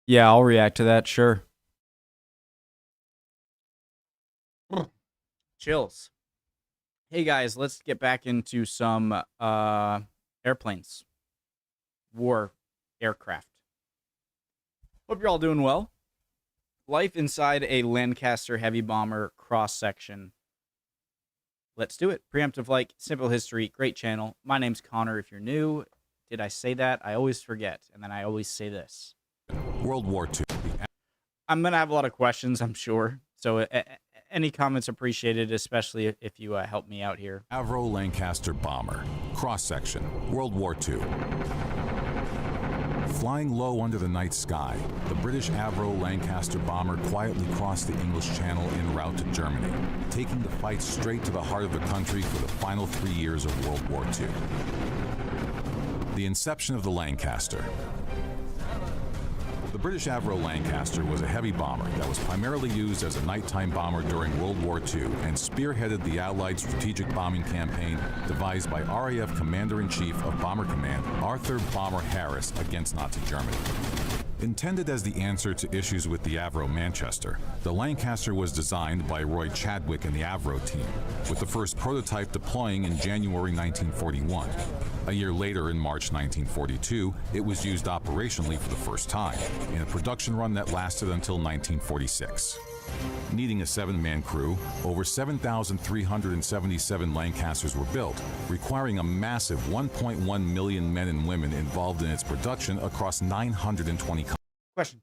Yeah, I'll react to that, sure. Chills. Hey guys, let's get back into some airplanes. War aircraft. Hope you're all doing well. Life inside a Lancaster heavy bomber cross section. Let's do it. Preemptive like, simple history, great channel. My name's Connor if you're new. Did I say that? I always forget, and then I always say this. World War II. I'm going to have a lot of questions, I'm sure. So any comments appreciated, especially if you help me out here. Avro Lancaster bomber. Cross-section. World War II. Flying low under the night sky, the British Avro Lancaster bomber quietly crossed the English Channel en route to Germany, taking the fight straight to the heart of the country for the final 3 years of World War II. The inception of the Lancaster. The British Avro Lancaster was a heavy bomber that was primarily used as a nighttime bomber during World War II and spearheaded the Allied strategic bombing campaign devised by RAF Commander-in-Chief of Bomber Command Arthur Bomber Harris against Nazi Germany. Intended as the answer to issues with the Avro Manchester, the Lancaster was designed by Roy Chadwick and the Avro team, with the first prototype deploying in January 1941. A year later, in March 1942, it was used operationally for the first time, in a production run that lasted until 1946. Needing a 7-man crew, over 7,377 Lancasters were built, requiring a massive 1.1 million men and women involved in its production across 920 countries. Question.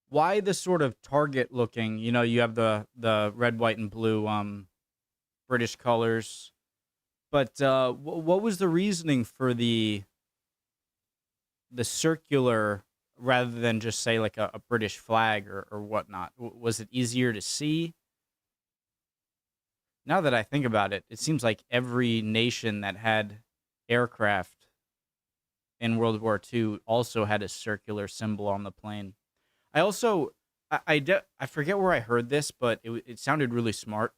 Why the sort of target looking? You know, you have the red, white, and blue British colors, but what was the reasoning for the circular rather than just say like a British flag or whatnot? Was it easier to see? Now that I think about it, it seems like every nation that had aircraft in World War II also had a circular symbol on the plane. I also, I forget where I heard this, but it sounded really smart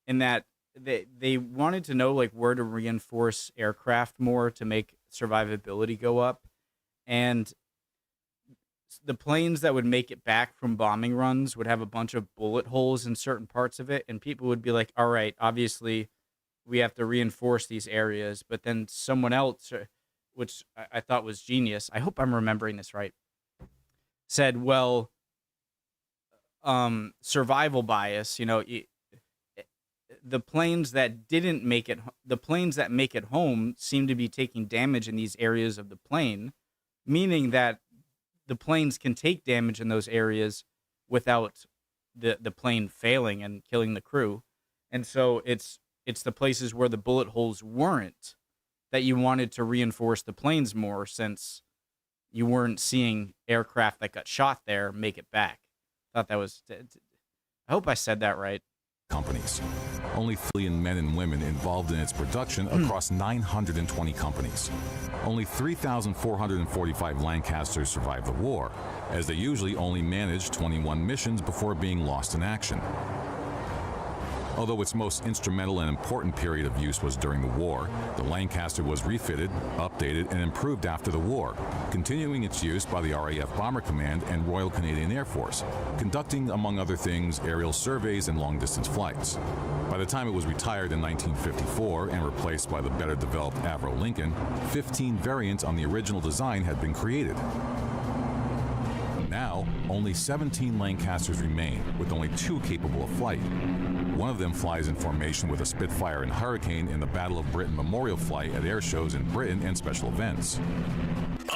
in that they wanted to know like where to reinforce aircraft more to make survivability go up. And the planes that would make it back from bombing runs would have a bunch of bullet holes in certain parts of it. And people would be like, all right, obviously we have to reinforce these areas. But then someone else, which I thought was genius, I hope I'm remembering this right, said, well, survival bias, you know, the planes that didn't make it, the planes that make it home seem to be taking damage in these areas of the plane, meaning that the planes can take damage in those areas without the plane failing and killing the crew. And so it's the places where the bullet holes weren't that you wanted to reinforce the planes more, since you weren't seeing aircraft that got shot there make it back. Thought that was, I hope I said that right. Companies. Only 3 million men and women involved in its production across 920 companies. Only 3,445 Lancasters survived the war, as they usually only managed 21 missions before being lost in action. Although its most instrumental and important period of use was during the war, the Lancaster was refitted, updated, and improved after the war, continuing its use by the RAF Bomber Command and Royal Canadian Air Force, conducting, among other things, aerial surveys and long-distance flights. By the time it was retired in 1954 and replaced by the better-developed Avro Lincoln, 15 variants on the original design had been created. Now, only 17 Lancasters remain, with only 2 capable of flight. One of them flies in formation with a Spitfire and Hurricane in the Battle of Britain Memorial Flight at air shows in Britain and special events.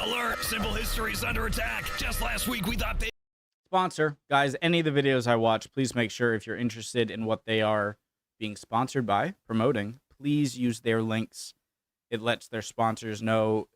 Alert! Simple History is under attack. Just last week we thought they... Sponsor. Guys, any of the videos I watch, please make sure if you're interested in what they are being sponsored by, promoting, please use their links. It lets their sponsors know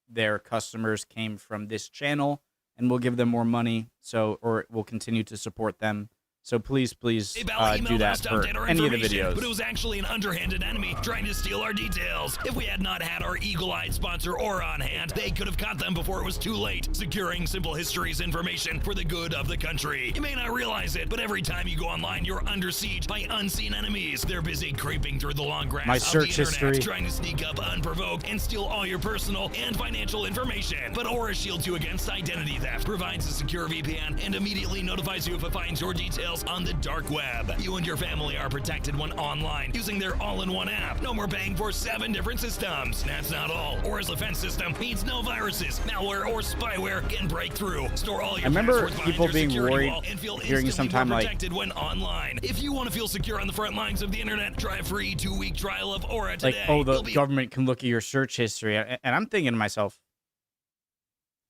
their customers came from this channel, and we'll give them more money, or we'll continue to support them So please do emailed that us to for update our any of the information, videos. but it was actually an underhanded enemy trying to steal our details. If we had not had our eagle-eyed sponsor Aura on hand, they could have caught them before it was too late, securing Simple History's information for the good of the country. You may not realize it, but every time you go online, you're under siege by unseen enemies. They're busy creeping through the long grass My of search the internet, history. trying to sneak up unprovoked and steal all your personal and financial information. But Aura shields you against identity theft, provides a secure VPN, and immediately notifies you if it finds your details on the dark web. You and your family are protected when online using their all-in-one app. No more paying for 7 different systems. That's not all. Aura's defense system means no viruses, malware, or spyware can break through. Store all your I remember passwords behind people your being security worried wall and feel hearing instantly sometime more like, protected when online. If you want to feel secure on the front lines of the internet, try a free 2-week trial of Aura today. like, oh, the You'll be government can look at your search history, and I'm thinking to myself,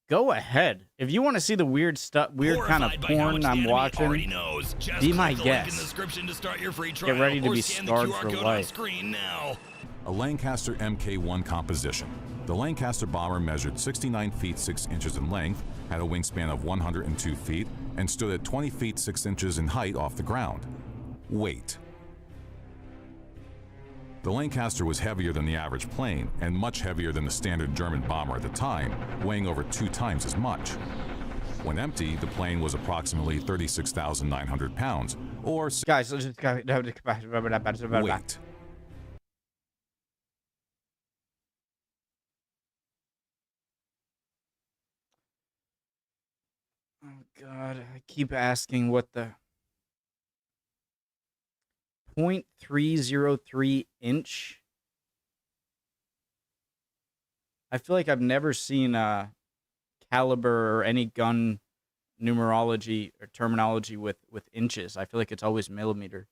go ahead. If you want to see the weird stuff, weird kind of horrified by how porn much the I'm enemy already watching, knows. Just be my click the link in guest. the description to start your free trial, get ready to or be scan the scarred QR for code on life. screen now. A Lancaster Mk1 composition. The Lancaster bomber measured 69 feet 6 inches in length, had a wingspan of 102 feet, and stood at 20 feet 6 inches in height off the ground. Weight. The Lancaster was heavier than the average plane and much heavier than the standard German bomber at the time, weighing over 2 times as much. When empty, the plane was approximately 36,900 pounds, or Guys, let's just weight. Oh God, I keep asking what the 0.303 inch. I feel like I've never seen a caliber or any gun numerology or terminology with inches. I feel like it's always millimeter.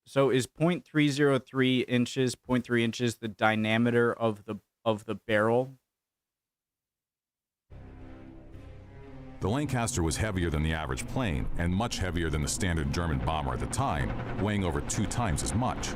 So is 0.303 inches, 0.3 inches the diameter of the barrel? The Lancaster was heavier than the average plane and much heavier than the standard German bomber at the time, weighing over 2 times as much.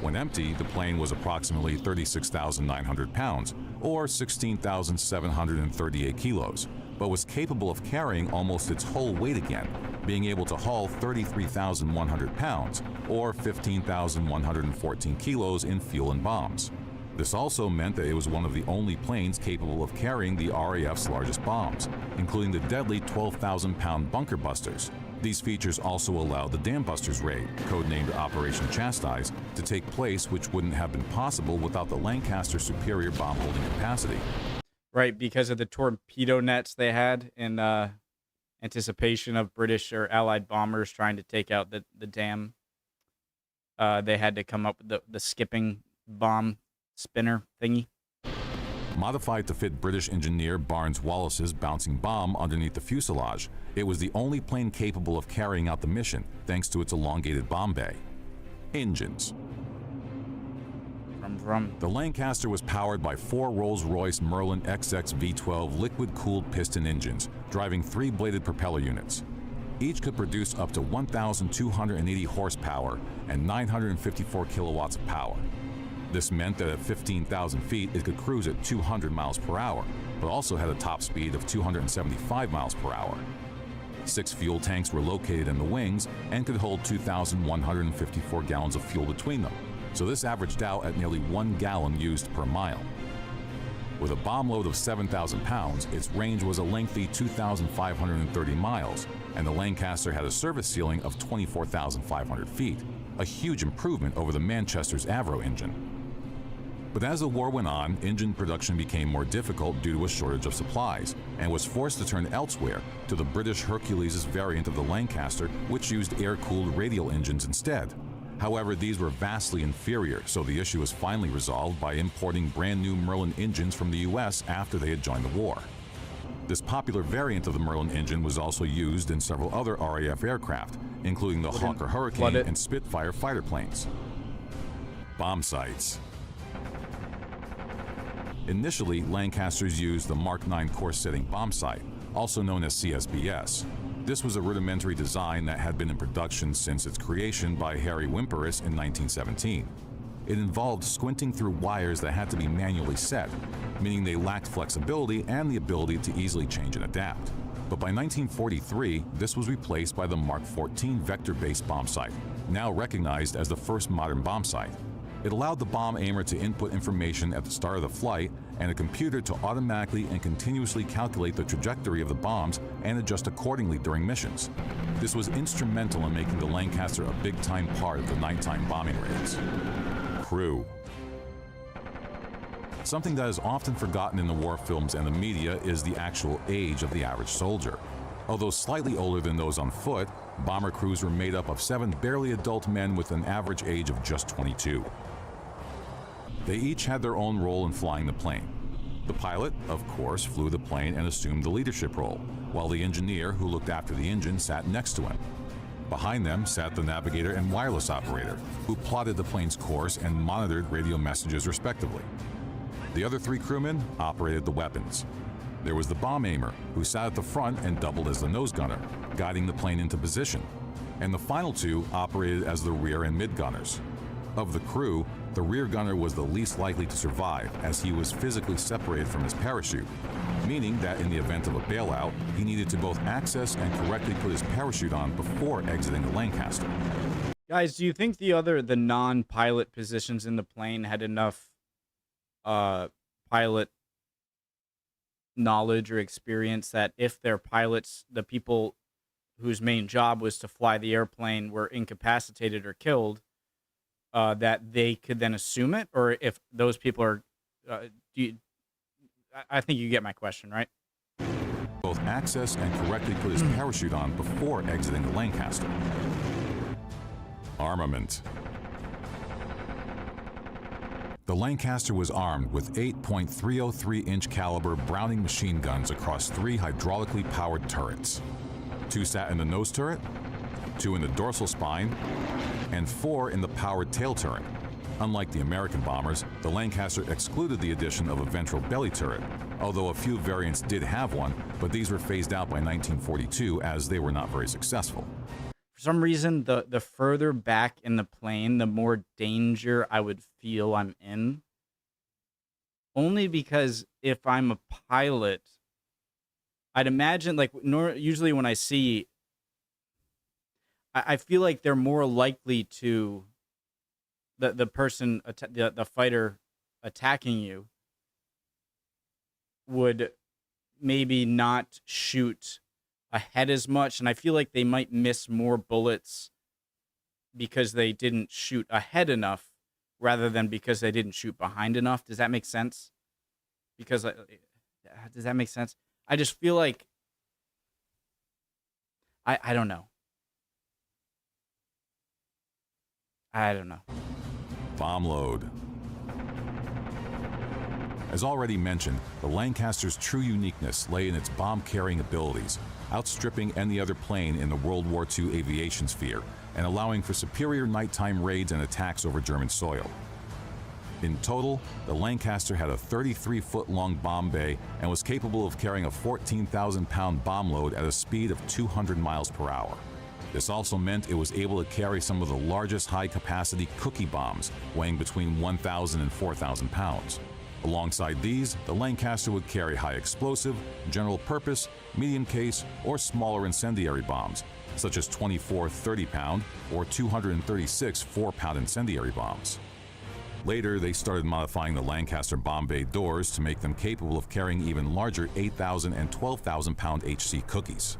When empty, the plane was approximately 36,900 pounds, or 16,738 kilos, but was capable of carrying almost its whole weight again, being able to haul 33,100 pounds, or 15,114 kilos in fuel and bombs. This also meant that it was one of the only planes capable of carrying the RAF's largest bombs, including the deadly 12,000-pound bunker busters. These features also allowed the Dam Busters raid, codenamed Operation Chastise, to take place, which wouldn't have been possible without the Lancaster's superior bomb-holding capacity. Right, because of the torpedo nets they had in anticipation of British or Allied bombers trying to take out the dam. They had to come up with the skipping bomb spinner thingy. Modified to fit British engineer Barnes Wallace's bouncing bomb underneath the fuselage, it was the only plane capable of carrying out the mission thanks to its elongated bomb bay. Engines. The Lancaster was powered by 4 Rolls-Royce Merlin XX V12 liquid-cooled piston engines, driving 3-bladed propeller units. Each could produce up to 1,280 horsepower and 954 kilowatts of power. This meant that at 15,000 feet it could cruise at 200 miles per hour, but also had a top speed of 275 miles per hour. 6 fuel tanks were located in the wings and could hold 2,154 gallons of fuel between them, so this averaged out at nearly 1 gallon used per mile. With a bomb load of 7,000 pounds, its range was a lengthy 2,530 miles, and the Lancaster had a service ceiling of 24,500 feet, a huge improvement over the Manchester's Avro engine. But as the war went on, engine production became more difficult due to a shortage of supplies, and was forced to turn elsewhere to the British Hercules' variant of the Lancaster, which used air-cooled radial engines instead. However, these were vastly inferior, so the issue was finally resolved by importing brand new Merlin engines from the US after they had joined the war. This popular variant of the Merlin engine was also used in several other RAF aircraft, including the Hawker Hurricane and Spitfire fighter planes. Bomb sights. Initially, Lancasters used the Mark 9 course-setting bomb sight, also known as CSBS. This was a rudimentary design that had been in production since its creation by Harry Wimperis in 1917. it involved squinting through wires that had to be manually set, meaning they lacked flexibility and the ability to easily change and adapt. But by 1943, this was replaced by the Mark 14 vector-based bomb sight, now recognized as the first modern bomb sight. It allowed the bomb aimer to input information at the start of the flight and a computer to automatically and continuously calculate the trajectory of the bombs and adjust accordingly during missions. This was instrumental in making the Lancaster a big-time part of the nighttime bombing raids. Crew. Something that is often forgotten in the war films and the media is the actual age of the average soldier. Although slightly older than those on foot, bomber crews were made up of 7 barely adult men with an average age of just 22. They each had their own role in flying the plane. The pilot, of course, flew the plane and assumed the leadership role, while the engineer, who looked after the engine, sat next to him. Behind them sat the navigator and wireless operator, who plotted the plane's course and monitored radio messages respectively. The other 3 crewmen operated the weapons. There was the bomb aimer, who sat at the front and doubled as the nose gunner, guiding the plane into position. And the final 2 operated as the rear and mid gunners. Of the crew, the rear gunner was the least likely to survive, as he was physically separated from his parachute, meaning that in the event of a bailout, he needed to both access and correctly put his parachute on before exiting the Lancaster. Guys, do you think the non-pilot positions in the plane had enough pilot knowledge or experience that if their pilots, the people whose main job was to fly the airplane, were incapacitated or killed, that they could then assume it? Or if those people are, I think you get my question, right? Both access and correctly put his parachute on before exiting the Lancaster. Armament. The Lancaster was armed with 8.303-inch caliber Browning machine guns across 3 hydraulically powered turrets. 2 sat in the nose turret, 2 in the dorsal spine, and 4 in the powered tail turret. Unlike the American bombers, the Lancaster excluded the addition of a ventral belly turret, although a few variants did have one, but these were phased out by 1942 as they were not very successful. For some reason, the further back in the plane, the more danger I would feel I'm in. Only because if I'm a pilot, I'd imagine, like, usually when I see, I feel like they're more likely to, the person, the fighter attacking you would maybe not shoot ahead as much, and I feel like they might miss more bullets because they didn't shoot ahead enough rather than because they didn't shoot behind enough. Does that make sense? Because does that make sense? I just feel like I don't know. I don't know. Bomb load. As already mentioned, the Lancaster's true uniqueness lay in its bomb-carrying abilities, outstripping any other plane in the World War II aviation sphere and allowing for superior nighttime raids and attacks over German soil. In total, the Lancaster had a 33-foot-long bomb bay and was capable of carrying a 14,000-pound bomb load at a speed of 200 miles per hour. This also meant it was able to carry some of the largest high-capacity cookie bombs, weighing between 1,000 and 4,000 pounds. Alongside these, the Lancaster would carry high-explosive, general-purpose, medium-case, or smaller incendiary bombs, such as 24 30-pound or 236 4-pound incendiary bombs. Later, they started modifying the Lancaster bomb bay doors to make them capable of carrying even larger 8,000 and 12,000-pound HC cookies.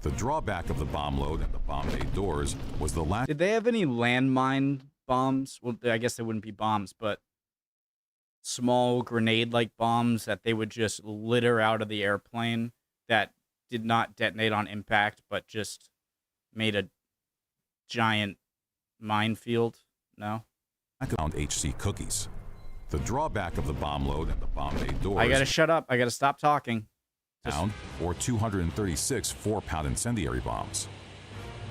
The drawback of the bomb load and the bomb bay doors was the lack. Did they have any landmine bombs? Well, I guess they wouldn't be bombs, but small grenade-like bombs that they would just litter out of the airplane that did not detonate on impact, but just made a giant minefield? No? Pound HC cookies. The drawback of the bomb load and the bomb bay doors. I gotta shut up. I gotta stop talking. Pound or 236 4-pound incendiary bombs.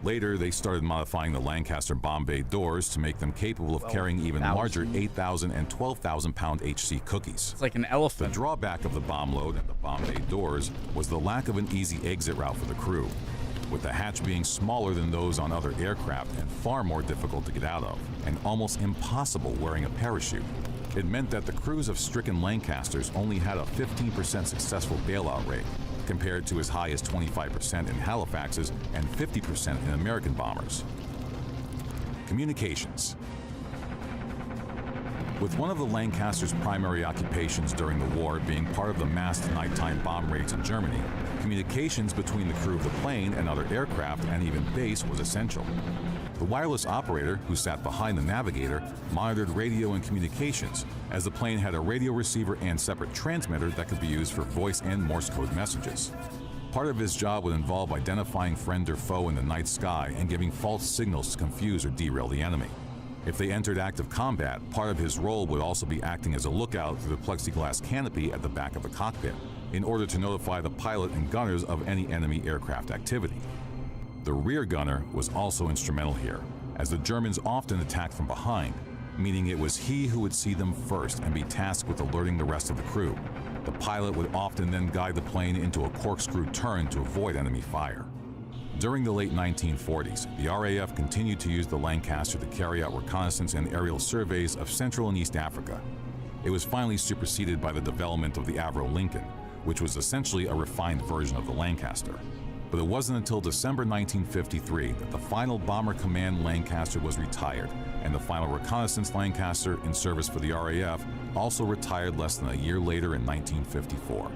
Later, they started modifying the Lancaster bomb bay doors to make them capable of carrying even larger 8,000 and 12,000-pound HC cookies. It's like an The elephant. drawback of the bomb load and the bomb bay doors was the lack of an easy exit route for the crew. with the hatch being smaller than those on other aircraft and far more difficult to get out of, and almost impossible wearing a parachute. It meant that the crews of stricken Lancasters only had a 15% successful bailout rate, compared to as high as 25% in Halifax's and 50% in American bombers. Communications. With one of the Lancaster's primary occupations during the war being part of the massed nighttime bomb raids in Germany, communications between the crew of the plane and other aircraft and even base was essential. The wireless operator, who sat behind the navigator, monitored radio and communications, as the plane had a radio receiver and separate transmitter that could be used for voice and Morse code messages. Part of his job would involve identifying friend or foe in the night sky and giving false signals to confuse or derail the enemy. If they entered active combat, part of his role would also be acting as a lookout through the plexiglass canopy at the back of the cockpit, in order to notify the pilot and gunners of any enemy aircraft activity. The rear gunner was also instrumental here, as the Germans often attacked from behind, meaning it was he who would see them first and be tasked with alerting the rest of the crew. The pilot would often then guide the plane into a corkscrew turn to avoid enemy fire. During the late 1940s, the RAF continued to use the Lancaster to carry out reconnaissance and aerial surveys of Central and East Africa. It was finally superseded by the development of the Avro Lincoln, which was essentially a refined version of the Lancaster. But it wasn't until December 1953 that the final Bomber Command Lancaster was retired, and the final Reconnaissance Lancaster in service for the RAF also retired less than a year later in 1954.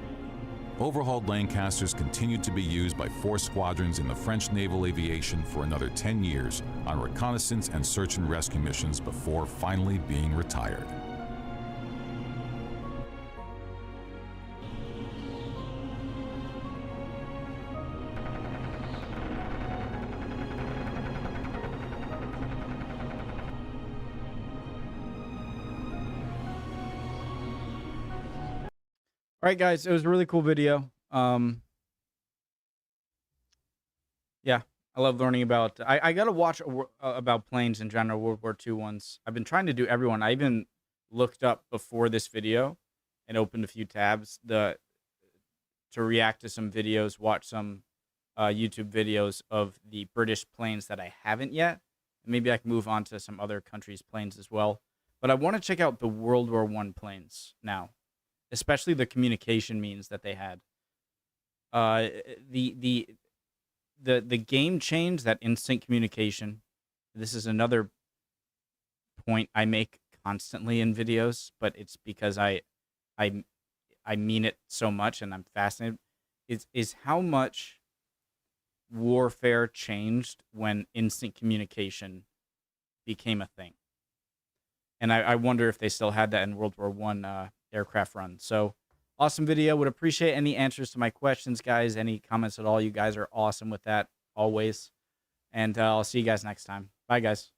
Overhauled Lancasters continued to be used by 4 squadrons in the French naval aviation for another 10 years on reconnaissance and search and rescue missions before finally being retired. All right, guys, it was a really cool video. Yeah, I love learning about. I gotta watch about planes in general, World War II ones. I've been trying to do everyone. I even looked up before this video and opened a few tabs to react to some videos, watch some YouTube videos of the British planes that I haven't yet. Maybe I can move on to some other countries' planes as well. But I want to check out the World War I planes now, especially the communication means that they had. The game changed, that instant communication. This is another point I make constantly in videos, but it's because I mean it so much and I'm fascinated. Is how much warfare changed when instant communication became a thing. And I wonder if they still had that in World War I aircraft run. So awesome video. Would appreciate any answers to my questions, guys. Any comments at all. You guys are awesome with that always. And I'll see you guys next time. Bye, guys.